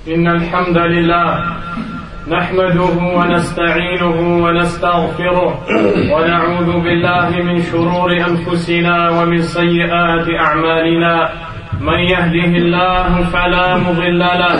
إن الحمد لله نحمده ونستعينه ونستغفره ونعوذ بالله من شرور أنفسنا ومن سيئات أعمالنا. من يهده الله فلا مضل له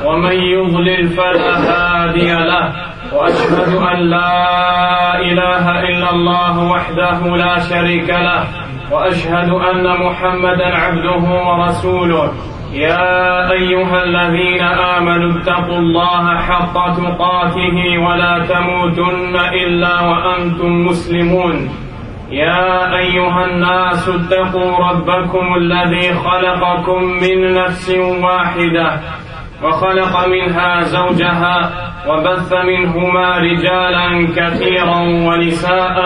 ومن يضلل فلا هادي له، وأشهد أن لا إله إلا الله وحده لا شريك له، وأشهد أن محمدا عبده ورسوله. يا أيها الذين آمنوا اتقوا الله حق تقاته ولا تموتن إلا وأنتم مسلمون. يا أيها الناس اتقوا ربكم الذي خلقكم من نفس واحدة وخلق منها زوجها وبث منهما رجالا كثيرا ونساء،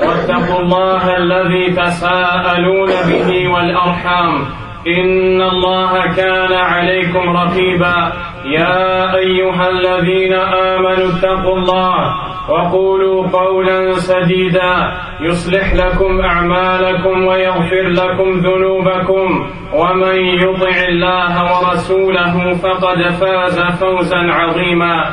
واتقوا الله الذي تساءلون به والأرحام إن الله كان عليكم رقيبا. يا أيها الذين آمنوا اتقوا الله وقولوا قولا سديدا يصلح لكم أعمالكم ويغفر لكم ذنوبكم، ومن يطع الله ورسوله فقد فاز فوزا عظيما.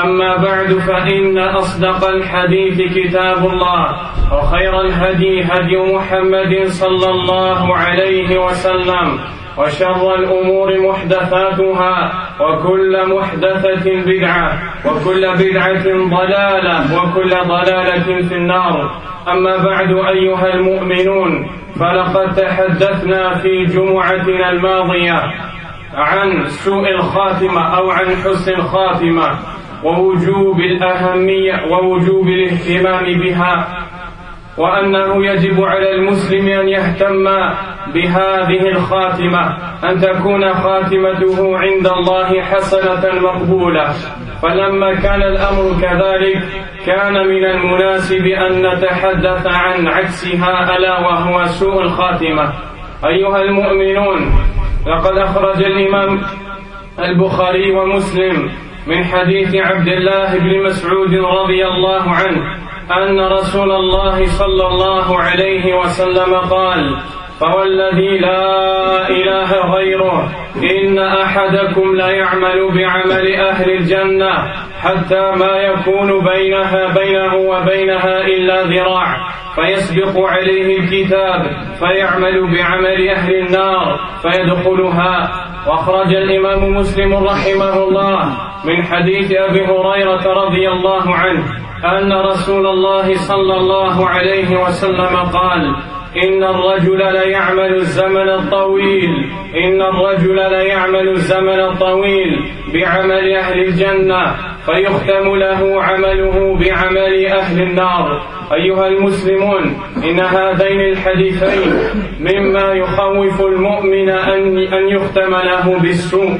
أما بعد، فإن أصدق الحديث كتاب الله، وخير الهدي هدي محمد صلى الله عليه وسلم، وشر الأمور محدثاتها، وكل محدثة بدعة، وكل بدعة ضلالة، وكل ضلالة في النار. أما بعد أيها المؤمنون، فلقد تحدثنا في جمعتنا الماضية عن سوء الخاتمة أو عن حسن الخاتمة ووجوب الأهمية ووجوب الاهتمام بها، وأنه يجب على المسلم أن يهتم بهذه الخاتمة، أن تكون خاتمته عند الله حسنة مقبولة. فلما كان الأمر كذلك، كان من المناسب أن نتحدث عن عكسها، ألا وهو سوء الخاتمة. أيها المؤمنون، لقد أخرج الإمام البخاري ومسلم من حديث عبد الله بن مسعود رضي الله عنه أن رسول الله صلى الله عليه وسلم قال: فوالذي لا إله غيره إن أحدكم ليعمل بعمل أهل الجنة حتى ما يكون بينه وبينها إلا ذراع، فيسبق عليه الكتاب فيعمل بعمل أهل النار فيدخلها. واخرج الإمام مسلم رحمه الله من حديث أبي هريرة رضي الله عنه أن رسول الله صلى الله عليه وسلم قال: إن الرجل ليعمل الزمن الطويل بعمل أهل الجنة فيختم له عمله بعمل أهل النار. أيها المسلمون، إن هذين الحديثين مما يخوف المؤمن أن يختم له بالسوء،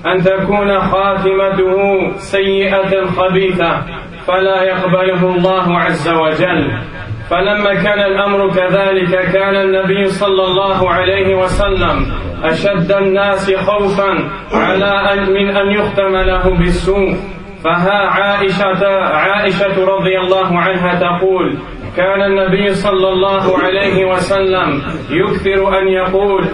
أن تكون خاتمته سيئة خبيثة فلا يقبله الله عز وجل. فلما كان الأمر كذلك، كان النبي صلى الله عليه وسلم أشد الناس خوفا من أن يختم له بالسوء. فها عائشة رضي الله عنها تقول: كان النبي صلى الله عليه وسلم يكثر أن يقول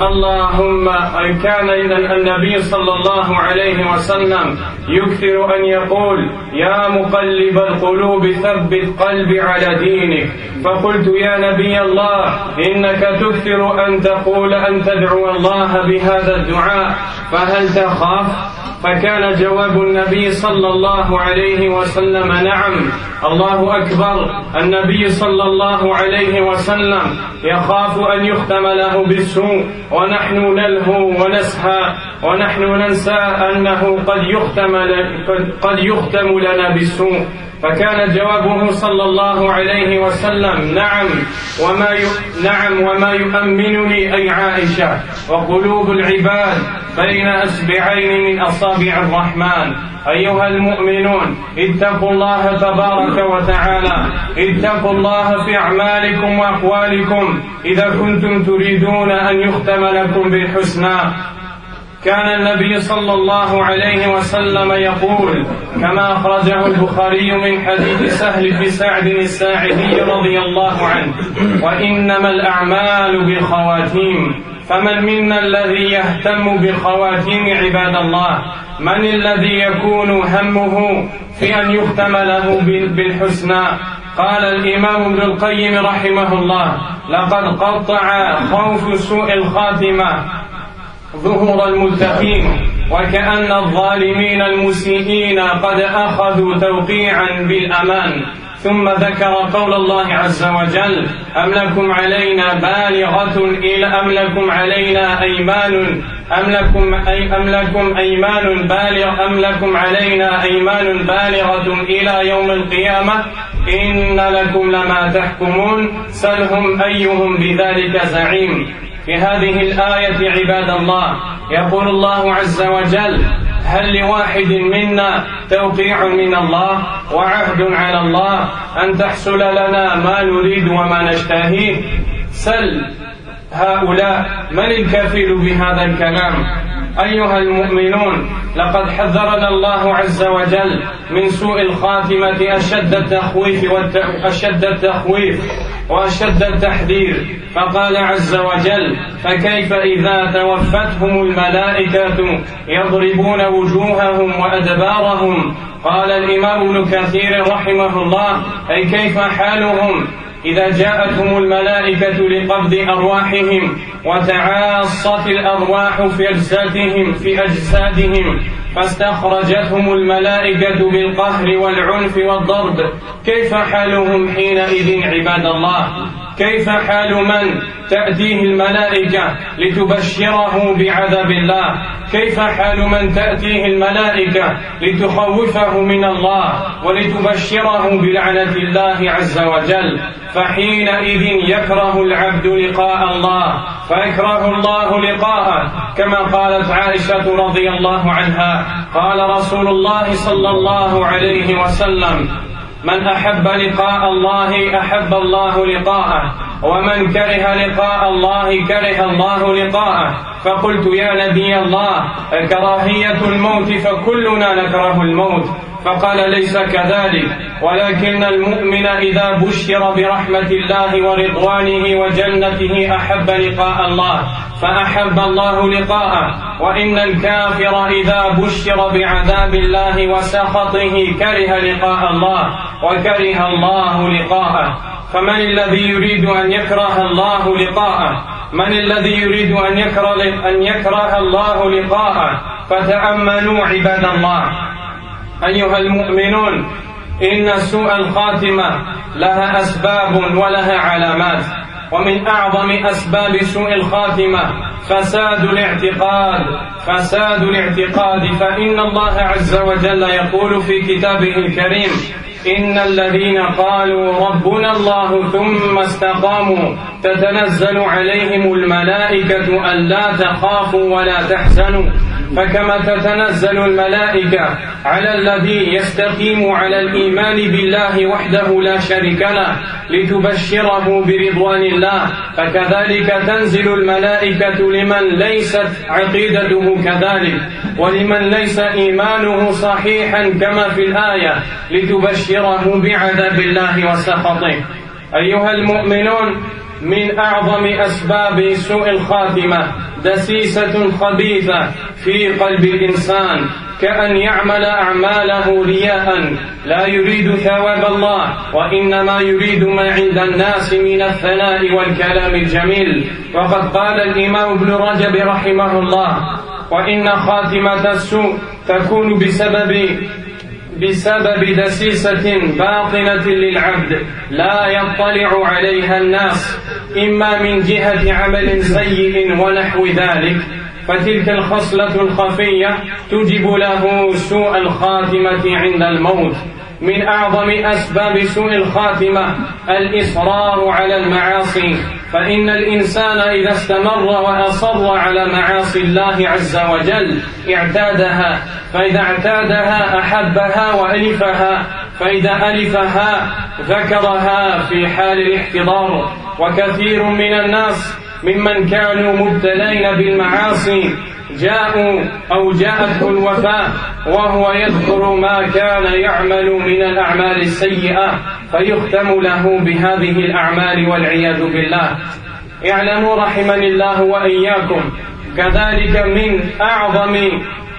النبي صلى الله عليه وسلم يكثر أن يقول: يا مقلب القلوب ثبت قلبي على دينك. فقلت: يا نبي الله، إنك تكثر أن تدعو الله بهذا الدعاء، فهل تخاف؟ فكان جواب النبي صلى الله عليه وسلم: نعم. الله أكبر. النبي صلى الله عليه وسلم يخاف أن يختم له بالسوء، ونحن نلهو ونسهى ونحن ننسى أنه قد يختم لنا بالسوء. فكان جوابه صلى الله عليه وسلم: نعم وما يؤمنني أي عائشة، وقلوب العباد بين أصبعين من أصابع الرحمن. أيها المؤمنون، اتقوا الله تبارك وتعالى، اتقوا الله في أعمالكم وأقوالكم إذا كنتم تريدون أن يختم لكم بالحسنى. كان النبي صلى الله عليه وسلم يقول كما أخرجه البخاري من حديث سهل بن سعد الساعدي رضي الله عنه: وإنما الأعمال بالخواتيم، فمن منا الذي يهتم بالخواتيم عباد الله؟ من الذي يكون همه في أن يختم له بالحسنى؟ قال الإمام ابن القيم رحمه الله: لقد قطع خوف سوء الخاتمة ظهور المتقين، وكأن الظالمين المسيئين قد أخذوا توقيعا بالأمان. ثم ذكر قول الله عز وجل: أم لكم علينا بالغة إلى أم لكم علينا أيمان أم لكم علينا أيمان بالغة إلى يوم القيامة إن لكم لما تحكمون سلهم أيهم بذلك زعيم. في هذه الآية عباد الله يقول الله عز وجل: هل لواحد منا توقيع من الله وعهد على الله أن تحصل لنا ما نريد وما نشتهيه؟ سل هؤلاء من الكفيل بهذا الكلام؟ أيها المؤمنون، لقد حذرنا الله عز وجل من سوء الخاتمة أشد التخويف وأشد التحذير، فقال عز وجل: فكيف إذا توفتهم الملائكة يضربون وجوههم وأدبارهم. قال الإمام ابن كثير رحمه الله: أي كيف حالهم إذا جاءتهم الملائكة لقبض أرواحهم وتعاصت الأرواح في أجسادهم فاستخرجتهم الملائكة بالقهر والعنف والضرب. كيف حالهم حينئذ عباد الله؟ كيف حال من تأتيه الملائكة لتبشره بعذاب الله؟ كيف حال من تأتيه الملائكة لتخوفه من الله ولتبشره بلعنة الله عز وجل؟ فحينئذ يكره العبد لقاء الله فيكره الله لقاءه، كما قالت عائشة رضي الله عنها: قال رسول الله صلى الله عليه وسلم: من أحب لقاء الله أحب الله لقاءه، ومن كره لقاء الله كره الله لقاءه. فقلت: يا نبي الله، كراهية الموت فكلنا نكره الموت. فقال: ليس كذلك، ولكن المؤمن إذا بشر برحمة الله ورضوانه وجنته أحب لقاء الله فأحب الله لقاءه، وإن الكافر إذا بشر بعذاب الله وسخطه كره لقاء الله وكره الله لقاءه. فمن الذي يريد أن يكره الله لقاءه؟ من الذي يريد أن يكره الله لقاءه؟ فتأملوا عباد الله أيها المؤمنون، إن سوء الخاتمة لها أسباب ولها علامات، ومن أعظم أسباب سوء الخاتمة فساد الاعتقاد. فإن الله عز وجل يقول في كتابه الكريم: إن الذين قالوا ربنا الله ثم استقاموا تتنزل عليهم الملائكة ألا تخافوا ولا تحزنوا. فكما تتنزل الملائكة على الذي يستقيم على الإيمان بالله وحده لا شريك له لتبشره برضوان الله، فكذلك تنزل الملائكة لمن ليست عقيدته كذلك ولمن ليس إيمانه صحيحا كما في الآية لتبشره بعذاب الله وسخطه. أيها المؤمنون، من أعظم أسباب سوء الخاتمة دسيسة خبيثة في قلب الإنسان، كأن يعمل أعماله رياء لا يريد ثواب الله وإنما يريد ما عند الناس من الثناء والكلام الجميل. وقد قال الإمام ابن رجب رحمه الله: وإن خاتمة السوء تكون بسبب دسيسة باطنة للعبد لا يطلع عليها الناس، إما من جهة عمل سيء ونحو ذلك، فتلك الخصلة الخفية تجب له سوء الخاتمة عند الموت. من أعظم أسباب سوء الخاتمة الإصرار على المعاصي، فإن الإنسان إذا استمر وأصر على معاصي الله عز وجل اعتادها، فإذا اعتادها أحبها وألفها، فإذا ألفها ذكرها في حال الاحتضار. وكثير من الناس ممن كانوا مبتلين بالمعاصي جاءته الوفاة وهو يذكر ما كان يعمل من الأعمال السيئة فيختم له بهذه الأعمال والعياذ بالله. اعلموا رحمني الله وإياكم كذلك من أعظم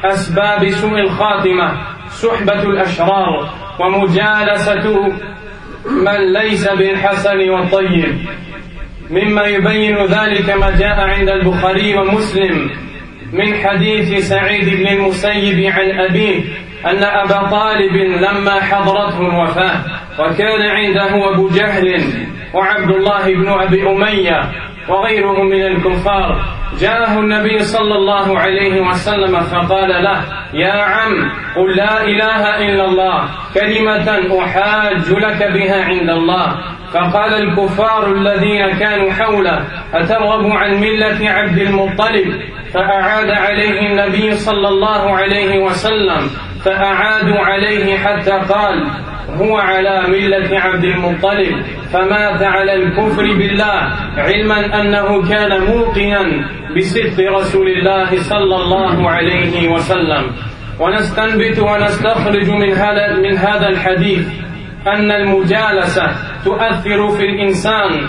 أسباب سوء الخاتمة صحبة الأشرار ومجالسة من ليس بالحسن والطيب. مما يبين ذلك ما جاء عند البخاري ومسلم من حديث سعيد بن المسيب عن أبيه أن أبا طالب لما حضرته الوفاة وكان عنده أبو جهل وعبد الله بن أبي أمية وغيرهم من الكفار، جاءه النبي صلى الله عليه وسلم فقال له: يا عم قل لا إله إلا الله كلمة أحاج لك بها عند الله. فقال الكفار الذين كانوا حوله: أترغب عن ملة عبد المطلب؟ فأعاد عليه النبي صلى الله عليه وسلم فأعادوا عليه حتى قال: هو على ملة عبد المطلب، فمات على الكفر بالله علما أنه كان موقنا بصدق رسول الله صلى الله عليه وسلم. ونستنبت ونستخرج من هذا الحديث أن المجالسة تؤثر في الإنسان،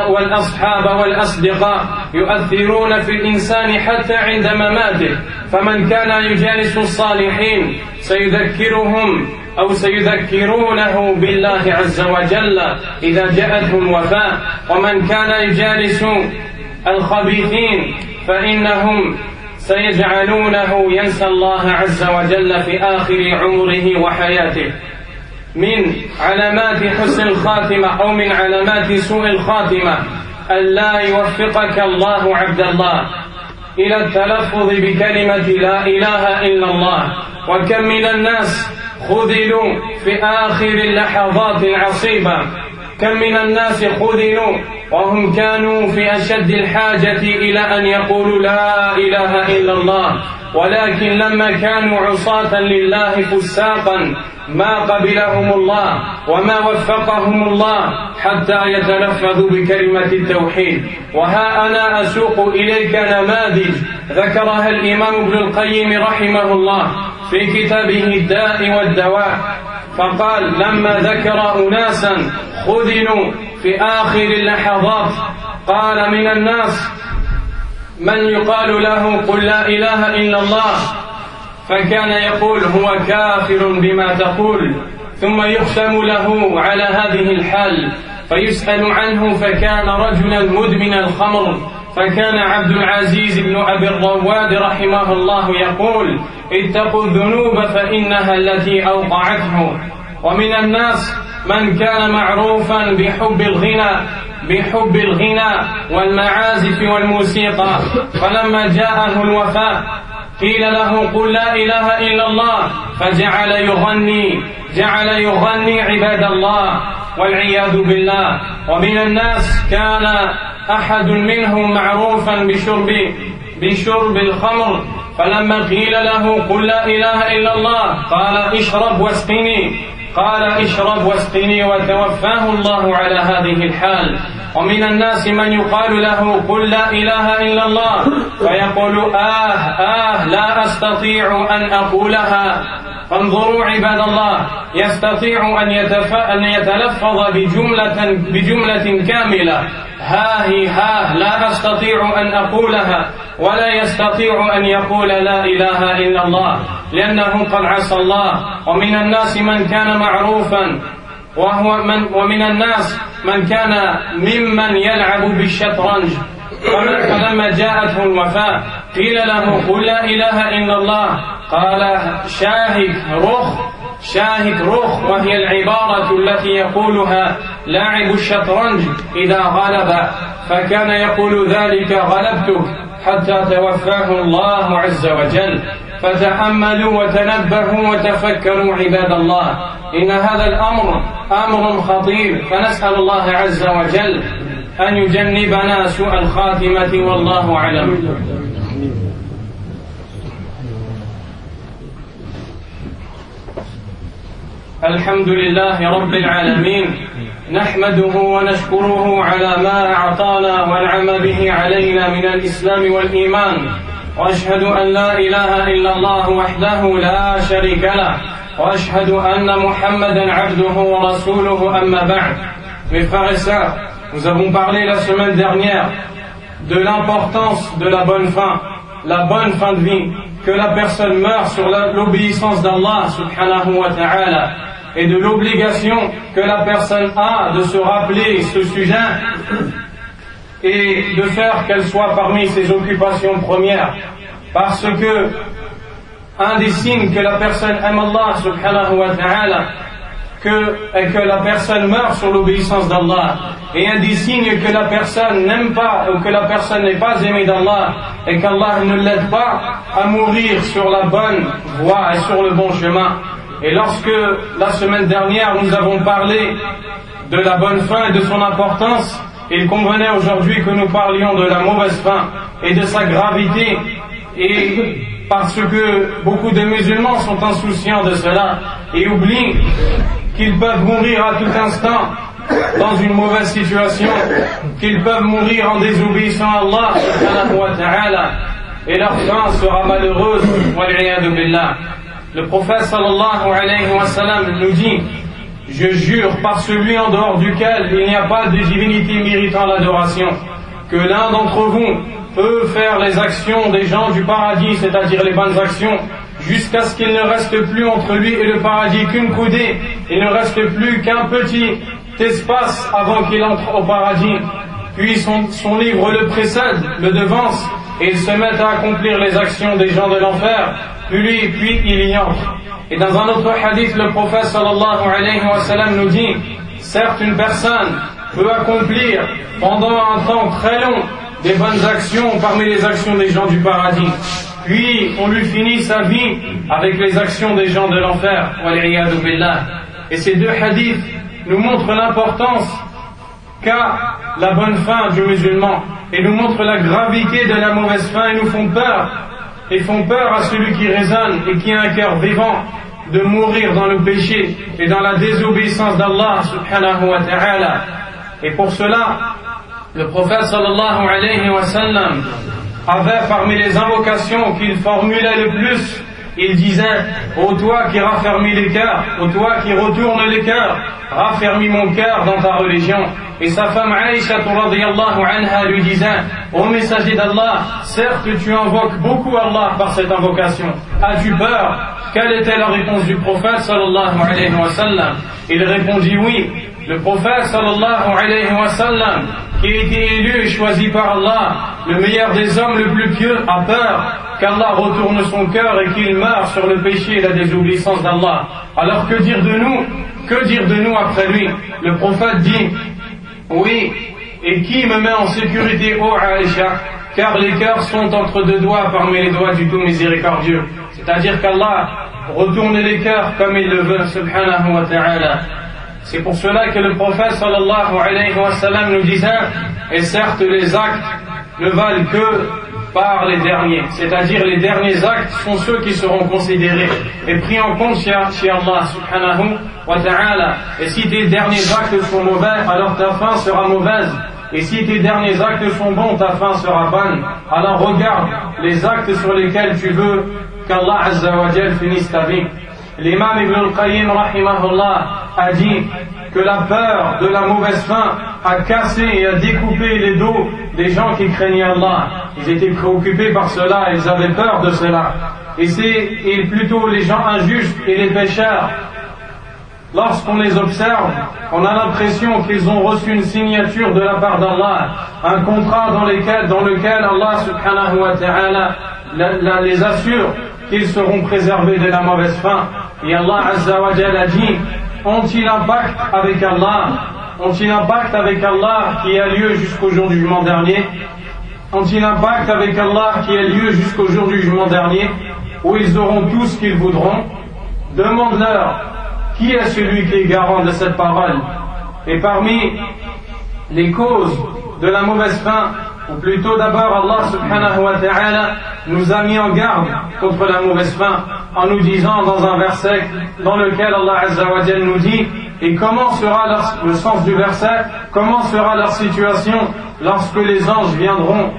والأصحاب والأصدقاء يؤثرون في الإنسان حتى عند مماته. فمن كان يجالس الصالحين سيذكرهم أو سيذكرونه بالله عز وجل إذا جاءته الوفاة، ومن كان يجالس الخبيثين فإنهم سيجعلونه ينسى الله عز وجل في آخر عمره وحياته. من علامات حسن الخاتمة أو من علامات سوء الخاتمة ألا يوفقك الله عبد الله إلى التلفظ بكلمة لا إله إلا الله. وكم من الناس خذلوا في آخر اللحظات العصيبة، كم من الناس خذلوا وهم كانوا في أشد الحاجة إلى أن يقولوا لا إله إلا الله، ولكن لما كانوا عصاة لله فساقا ما قبلهم الله وما وفقهم الله حتى يتلفظوا بكلمة التوحيد. وها أنا أسوق إليك نماذج ذكرها الإمام ابن القيم رحمه الله في كتابه الداء والدواء، فقال لما ذكر أناسا خذلوا في آخر اللحظات قال: من الناس من يقال له قل لا إله إلا الله، فكان يقول هو كافر بما تقول، ثم يختم له على هذه الحال فيسأل عنه فكان رجلا مدمن الخمر. فكان عبد العزيز بن أبي الرواد رحمه الله يقول: اتقوا الذنوب فإنها التي أوقعته. ومن الناس من كان معروفا بحب الغنى والمعازف والموسيقى، فلما جاءه الوفاة قيل له قل لا إله إلا الله فجعل يغني عباد الله والعياذ بالله. ومن الناس كان أحد منهم معروفا بشرب الخمر، فلما قيل له قل لا إله إلا الله قال اشرب واسقني وتوفاه الله على هذه الحال. ومن الناس من يقال له قل لا إله إلا الله فيقول لا أستطيع أن أقولها. فانظروا عباد الله، يستطيع أن يتلفظ بجملة كاملة لا أستطيع أن أقولها، ولا يستطيع أن يقول لا إله إلا الله لأنه قد عصى الله. ومن الناس من كان معروفا ومن الناس من كان ممن يلعب بالشطرنج، فلما جاءته الوفاة قيل له قل لا إله إلا الله قال شاهك رخ، وهي العبارة التي يقولها لاعب الشطرنج إذا غلب، فكان يقول ذلك غلبتك حتى توفاه الله عز وجل. فتأملوا وتنبهوا وتفكروا عباد الله، إن هذا الأمر أمر خطير، فنسأل الله عز وجل أن يجنبنا سوء الخاتمة، والله أعلم. الحمد لله رب العالمين، نحمده ونشكره على ما أعطانا وانعم به علينا من الإسلام والإيمان، وأشهد أن لا إله إلا الله وحده لا شريك له، وأشهد أن محمدا عبده ورسوله. أما بعد. Mes frères et sœurs, nous avons parlé la semaine dernière de l'importance de la bonne fin de vie, que la personne meurt sur l'obéissance d'Allah subhanahu wa ta'ala, et de l'obligation que la personne a de se rappeler ce sujet et de faire qu'elle soit parmi ses occupations premières, parce que un des signes que la personne aime Allah subhanahu wa ta'ala est que la personne meurt sur l'obéissance d'Allah, et un des signes que la personne n'aime pas ou que la personne n'est pas aimée d'Allah et qu'Allah ne l'aide pas à mourir sur la bonne voie et sur le bon chemin. Et lorsque la semaine dernière nous avons parlé de la bonne fin et de son importance, il convenait aujourd'hui que nous parlions de la mauvaise fin et de sa gravité, et parce que beaucoup de musulmans sont insouciants de cela et oublient qu'ils peuvent mourir à tout instant dans une mauvaise situation, qu'ils peuvent mourir en désobéissant à Allah subhanahu wa ta'ala, et leur fin sera malheureuse, wal'iyadu billah. Le prophète sallallahu alayhi wa sallam nous dit: je jure par celui en dehors duquel il n'y a pas de divinité méritant l'adoration, que l'un d'entre vous peut faire les actions des gens du paradis, c'est-à-dire les bonnes actions, jusqu'à ce qu'il ne reste plus entre lui et le paradis qu'une coudée, il ne reste plus qu'un petit espace avant qu'il entre au paradis. Puis son livre le précède, le devance, et il se met à accomplir les actions des gens de l'enfer, puis il y entre. Et dans un autre hadith, le prophète sallallahu alayhi wa sallam nous dit: certes, une personne peut accomplir pendant un temps très long des bonnes actions parmi les actions des gens du paradis, puis on lui finit sa vie avec les actions des gens de l'enfer, wal'iyadu billah. Et ces deux hadiths nous montrent l'importance qu'a la bonne fin du musulman, et nous montrent la gravité de la mauvaise fin, et nous font peur à celui qui raisonne et qui a un cœur vivant de mourir dans le péché et dans la désobéissance d'Allah subhanahu wa ta'ala. Et pour cela, le prophète sallallahu alayhi wa sallam avait parmi les invocations qu'il formulait le plus, il disait: ô toi qui raffermis les cœurs, ô toi qui retournes les cœurs, raffermis mon cœur dans ta religion. Et sa femme Aïcha radiyallahu anha lui disait: ô messager d'Allah, certes tu invoques beaucoup Allah par cette invocation, as-tu peur? Quelle était la réponse du prophète sallallahu alayhi wa sallam? Il répondit: oui. Le prophète sallallahu alayhi wa sallam, qui a été élu et choisi par Allah, le meilleur des hommes, le plus pieux, a peur qu'Allah retourne son cœur et qu'il meure sur le péché et la désobéissance d'Allah. Alors que dire de nous? Que dire de nous après lui? Le prophète dit: oui, et qui me met en sécurité, ô Aïcha, car les cœurs sont entre deux doigts parmi les doigts du tout miséricordieux. C'est-à-dire qu'Allah retourne les cœurs comme il le veut, subhanahu wa ta'ala. C'est pour cela que le prophète sallallahu alayhi wa sallam nous disait: et certes les actes ne valent que par les derniers, c'est-à-dire les derniers actes sont ceux qui seront considérés et pris en compte chez Allah subhanahu wa ta'ala. Et si tes derniers actes sont mauvais, alors ta fin sera mauvaise, et si tes derniers actes sont bons, ta fin sera bonne. Alors regarde les actes sur lesquels tu veux qu'Allah azza wa jal finisse ta vie. L'imam Ibn al-Qayyim rahimahullah a dit que la peur de la mauvaise fin a cassé et a découpé les dos des gens qui craignaient Allah. Ils étaient préoccupés par cela, ils avaient peur de cela. Et plutôt les gens injustes et les pécheurs, lorsqu'on les observe, on a l'impression qu'ils ont reçu une signature de la part d'Allah, un contrat dans lequel Allah subhanahu wa ta'ala les assure qu'ils seront préservés de la mauvaise fin. Et Allah azza wa jalla a dit: ont-ils un pacte avec Allah? Ont-ils un pacte avec Allah qui a lieu jusqu'au jour du jugement dernier? Ont-ils un pacte avec Allah qui a lieu jusqu'au jour du jugement dernier, où ils auront tout ce qu'ils voudront? Demande-leur: qui est celui qui est garant de cette parole? Et parmi les causes de la mauvaise fin, ou plutôt d'abord Allah subhanahu wa ta'ala nous a mis en garde contre la mauvaise fin en nous disant dans un verset dans lequel Allah azza wa jalla nous dit: et comment sera le sens du verset, comment sera leur situation lorsque les anges viendront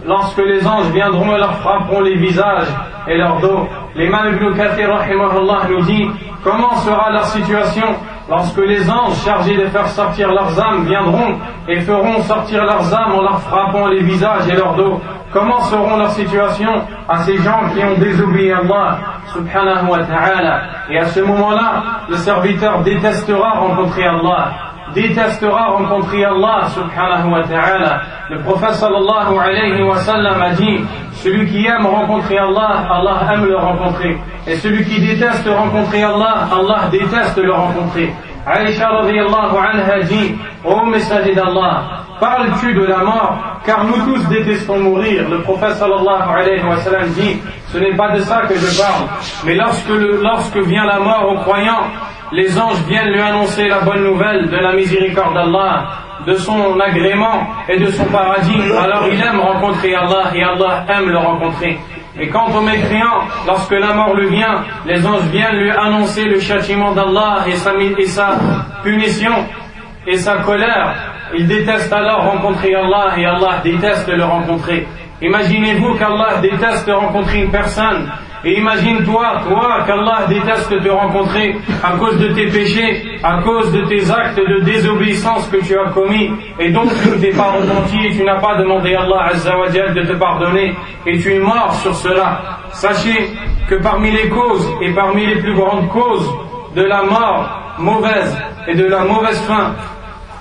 et leur frapperont les visages et leur dos. L'imam Ibn Kathir rahimahullah nous dit: comment sera leur situation lorsque les anges chargés de faire sortir leurs âmes viendront et feront sortir leurs âmes en leur frappant les visages et leur dos, comment seront leurs situations à ces gens qui ont désobéi à Allah subhanahu wa ta'ala? Et à ce moment-là, le serviteur détestera rencontrer Allah, subhanahu wa ta'ala. Le prophète sallallahu alayhi wa sallam a dit: celui qui aime rencontrer Allah, Allah aime le rencontrer, et celui qui déteste rencontrer Allah, Allah déteste le rencontrer. Aïcha radiyallahu anha dit: ô messager d'Allah, parles-tu de la mort? Car nous tous détestons mourir. Le prophète sallallahu alayhi wa sallam dit: ce n'est pas de ça que je parle, mais lorsque vient la mort aux croyants, les anges viennent lui annoncer la bonne nouvelle de la miséricorde d'Allah, de son agrément et de son paradis. Alors il aime rencontrer Allah et Allah aime le rencontrer. Et quant au mécréant, lorsque la mort lui vient, les anges viennent lui annoncer le châtiment d'Allah et sa punition et sa colère. Il déteste alors rencontrer Allah et Allah déteste le rencontrer. Imaginez-vous qu'Allah déteste rencontrer une personne. Et imagine-toi, qu'Allah déteste te rencontrer à cause de tes péchés, à cause de tes actes de désobéissance que tu as commis, et donc tu ne t'es pas repenti et tu n'as pas demandé à Allah Azza wa Jal de te pardonner, et tu es mort sur cela. Sachez que parmi les causes et parmi les plus grandes causes de la mort mauvaise et de la mauvaise fin,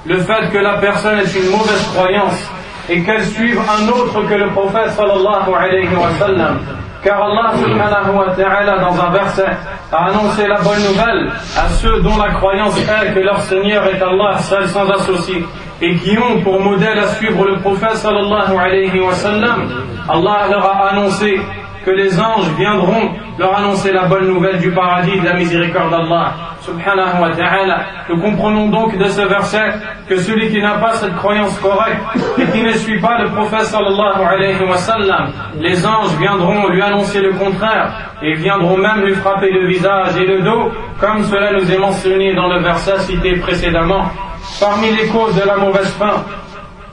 le fait que la personne ait une mauvaise croyance et qu'elle suive un autre que le prophète sallallahu alayhi wa sallam. Car Allah subhanahu wa ta'ala dans un verset a annoncé la bonne nouvelle à ceux dont la croyance est que leur Seigneur est Allah seul sans associé et qui ont pour modèle à suivre le prophète sallallahu alayhi wa sallam. Allah leur a annoncé que les anges viendront leur annoncer la bonne nouvelle du paradis et de la miséricorde d'Allah subhanahu wa ta'ala. Nous comprenons donc de ce verset que celui qui n'a pas cette croyance correcte et qui ne suit pas le prophète sallallahu alayhi wa sallam, les anges viendront lui annoncer le contraire et viendront même lui frapper le visage et le dos, comme cela nous est mentionné dans le verset cité précédemment. Parmi les causes de la mauvaise fin,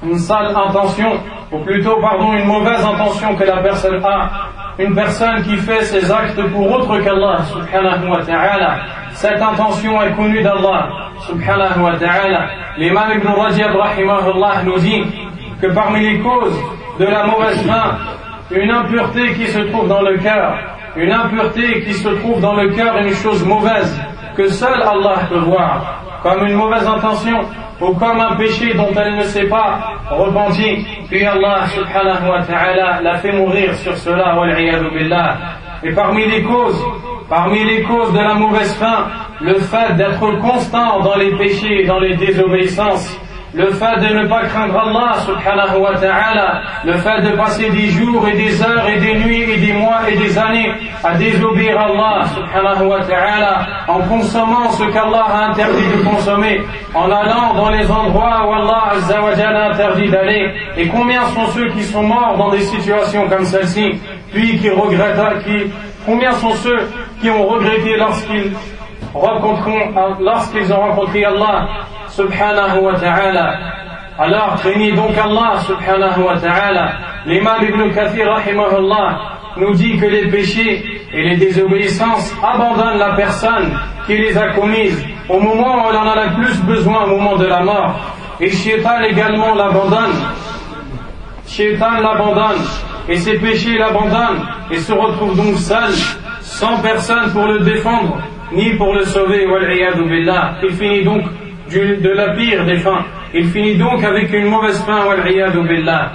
une sale intention, ou plutôt une mauvaise intention que la personne a. Une personne qui fait ses actes pour autre qu'Allah subhanahu wa ta'ala, cette intention est connue d'Allah subhanahu wa ta'ala. L'imam Ibn Rajab rahimahullah nous dit que parmi les causes de la mauvaise fin, une impureté qui se trouve dans le cœur, une chose mauvaise que seul Allah peut voir, comme une mauvaise intention ou comme un péché dont elle ne s'est pas repentie, puis Allah subhanahu wa ta'ala l'a fait mourir sur cela, wal-'iyadhu billah. Et parmi les causes de la mauvaise fin, le fait d'être constant dans les péchés et dans les désobéissances, le fait de ne pas craindre Allah subhanahu wa ta'ala, le fait de passer des jours et des heures et des nuits et des mois et des années à désobéir à Allah subhanahu wa ta'ala, en consommant ce qu'Allah a interdit de consommer, en allant dans les endroits où Allah Azza wa Jalla a interdit d'aller. Et combien sont ceux qui sont morts dans des situations comme celle-ci, puis combien sont ceux qui ont regretté lorsqu'ils ont rencontré Allah subhanahu wa ta'ala. Alors craignez donc Allah subhanahu wa ta'ala. L'imam Ibn Kathir rahimahullah nous dit que les péchés et les désobéissances abandonnent la personne qui les a commises au moment où elle en a le plus besoin, au moment de la mort. Et Shaitan également l'abandonne. Et ses péchés l'abandonnent et se retrouve donc seul, sans personne pour le défendre ni pour le sauver, wal-'iyadhu billah. Il finit donc de la pire des fins. Il finit donc avec une mauvaise fin, wal-'iyadhu billah.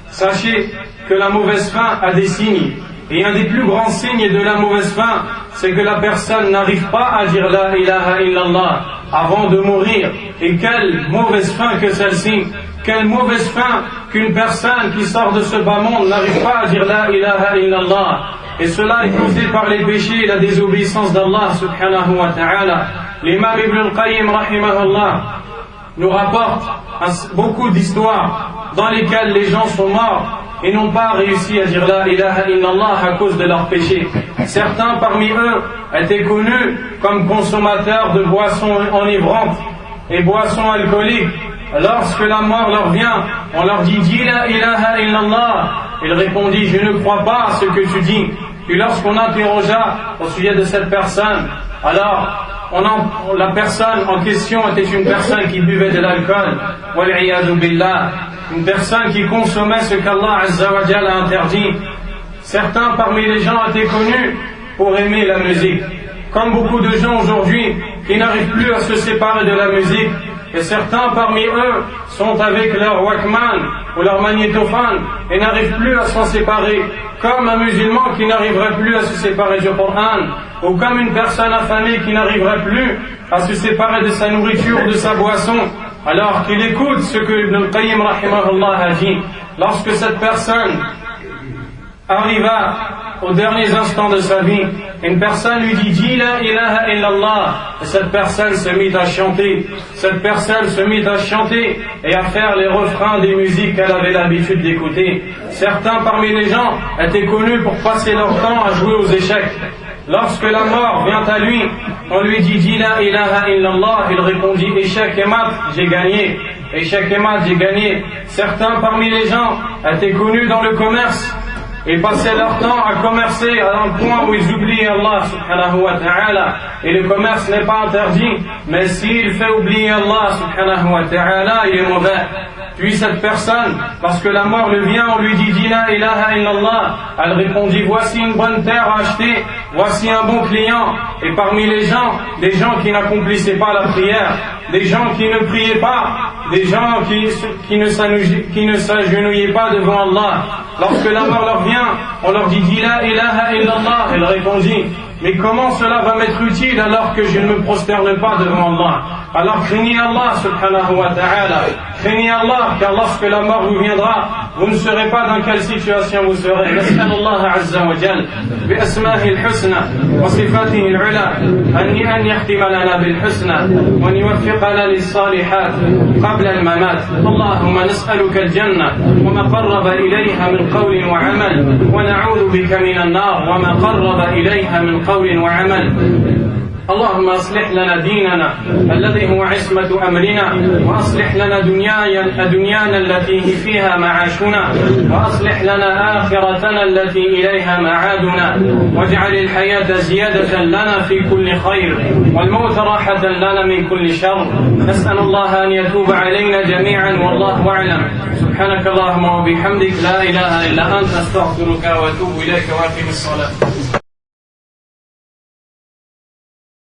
Sachez que la mauvaise fin a des signes. Et un des plus grands signes de la mauvaise fin, c'est que la personne n'arrive pas à dire la ilaha illallah avant de mourir. Et quelle mauvaise fin que celle-ci! Quelle mauvaise fin qu'une personne qui sort de ce bas monde n'arrive pas à dire la ilaha illallah. Et cela est causé par les péchés et la désobéissance d'Allah subhanahu wa ta'ala. L'imam Ibn al-Qayyim rahimahullah nous rapporte beaucoup d'histoires dans lesquelles les gens sont morts et n'ont pas réussi à dire la ilaha illallah à cause de leurs péchés. Certains parmi eux étaient connus comme consommateurs de boissons enivrantes et boissons alcooliques. Lorsque la mort leur vient, on leur dit « Dis la ilaha illallah ». Il répondit « Je ne crois pas à ce que tu dis ». Puis lorsqu'on interrogea au sujet de cette personne, alors la personne en question était une personne qui buvait de l'alcool, wal-'iyadhu billah, une personne qui consommait ce qu'Allah Azza wa Jalla a interdit. Certains parmi les gens étaient connus pour aimer la musique, comme beaucoup de gens aujourd'hui qui n'arrivent plus à se séparer de la musique. Et certains parmi eux sont avec leur Walkman ou leur magnétophone et n'arrivent plus à s'en séparer, comme un musulman qui n'arriverait plus à se séparer du Coran, ou comme une personne affamée qui n'arriverait plus à se séparer de sa nourriture, de sa boisson, alors qu'il écoute ce que Ibn al-Qayyim rahimahullah a dit. Lorsque cette personne arriva aux derniers instants de sa vie, une personne lui dit « Dis la ilaha illallah » et cette personne se mit à chanter. Cette personne se mit à chanter et à faire les refrains des musiques qu'elle avait l'habitude d'écouter. Certains parmi les gens étaient connus pour passer leur temps à jouer aux échecs. Lorsque la mort vient à lui, on lui dit « Dis la ilaha illallah » il répondit « Échec et mat, j'ai gagné. Échec et mat, j'ai gagné. » Certains parmi les gens étaient connus dans le commerce et passaient leur temps à commercer à un point où ils oublient Allah subhanahu wa ta'ala. Et le commerce n'est pas interdit, mais s'il fait oublier Allah subhanahu wa ta'ala, il est mauvais. Puis cette personne, lorsque la mort le vient, on lui dit « Dis la ilaha illallah » elle répondit « Voici une bonne terre à acheter, voici un bon client. » Et parmi les gens, des gens qui n'accomplissaient pas la prière, des gens qui ne priaient pas, des gens qui ne s'agenouillaient pas devant Allah. Lorsque la mort leur vient, on leur dit « Dis la ilaha illallah » elle répondit « Mais comment cela va m'être utile alors que je ne me prosterne pas devant Allah ?» Alors craignez Allah subhanahu wa ta'ala, craignez Allah, car lorsque la mort vous viendra, vous ne saurez pas dans quelle situation vous serez. نسأل الله عز وجل بأسمائه الحسنى وصفاته العلى أن يختم لنا بالحسنى وأن يوفقنا للصالحات قبل الممات. اللهم نسألك الجنة وما قرب إليها من قول وعمل ونعوذ بك من النار وما قرب إليها من قول وعمل. اللهم أصلح لنا ديننا الذي هو عصمة أمرنا وأصلح لنا دنيانا التي فيها معاشنا وأصلح لنا آخرتنا التي إليها معادنا واجعل الحياة زيادة لنا في كل خير والموت راحة لنا من كل شر. نسأل الله أن يتوب علينا جميعا والله أعلم. سبحانك اللهم وبحمدك لا إله إلا أنت أستغفرك وأتوب إليك وأقم الصلاة.